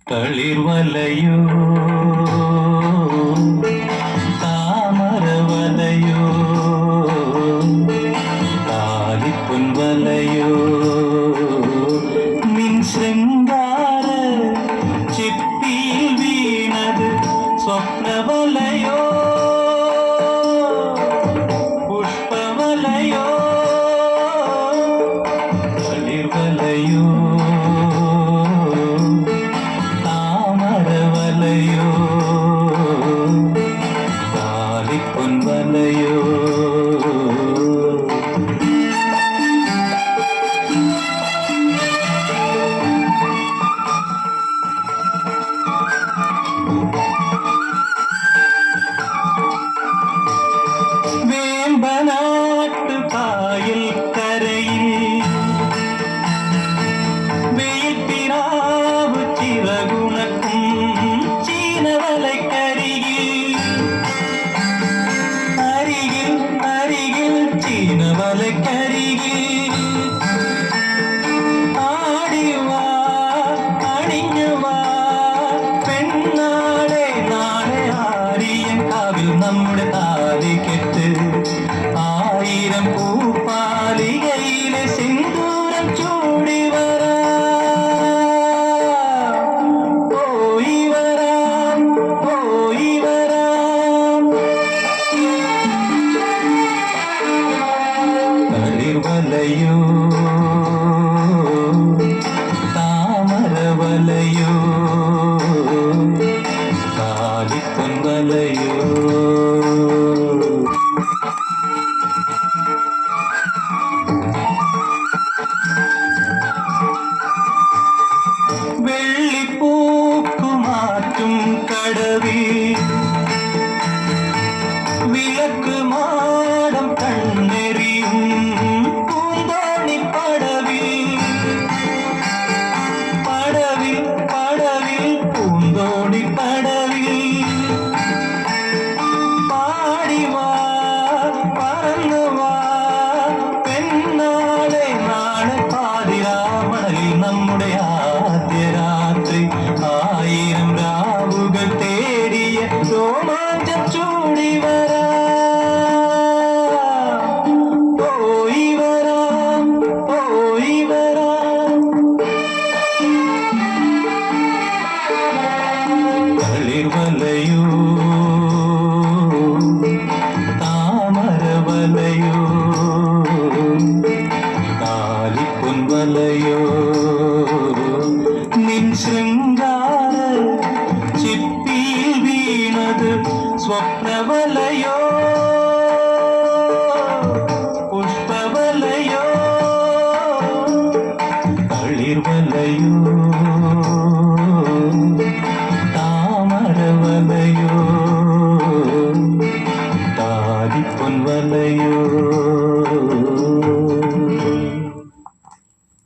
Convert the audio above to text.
തളിർവലയോ താമരവലയോ താലിപ്പൊൻവലയോ നിൻ ശൃംഗാര ചിപ്പിയിൽ വീണത് സ്വപ്നവലയോ പുഷ്പവലയോ തളിർവലയോ താമരവലയോ താലിപ്പൊൻവലയോ വേമ്പനാട്ട് കായൽ കരയിൽ വെയിൽപ്പിറാവ് ചിറകുണക്കും ചീനവലക്കരികിൽ അരികിൽ അരികിൽ ചീനവലക്കരികിൽ ആടിവാ അണിഞ്ഞുവാ പെണ്ണാളെ നാളെ ആരിയൻ കാവിൽ നമ്മുടെ താലികെട്ട് ആയിരം പൂപ്പാലികയിലെ സിന്ദൂരം ചൂടി പോയി വരാം പോയി വരാം തളിർവലയോ താമരവലയോ താലിപ്പൊൻവലയോ വെള്ളിപ്പൂക്കുമാറ്റും കടവിൽ വിളക്ക് മാടം കണ്ണെറിയും പൂന്തോണിപ്പടവിൽ പടവിൽ പടവിൽ പൂന്തോണിപ്പടവിൽ പാടിവാ പറന്നുവാ പെണ്ണാളെ നാളെ പാതിരാമണലിൽ നമ്മുടെ ആദ്യ രാത്രി ആയിരം രാവുകൾ തേടിയ രോമാഞ്ചം ചൂടി വരാം പോയി വരാം പോയി വരാം തളിർവലയോ താമരവലയോ താലിപ്പൊൻവലയോ നിൻ ശൃംഗാര ചിപ്പിയിൽ വീണത് സ്വപ്നവലയോ പുഷ്പവലയോ തളിർവലയോ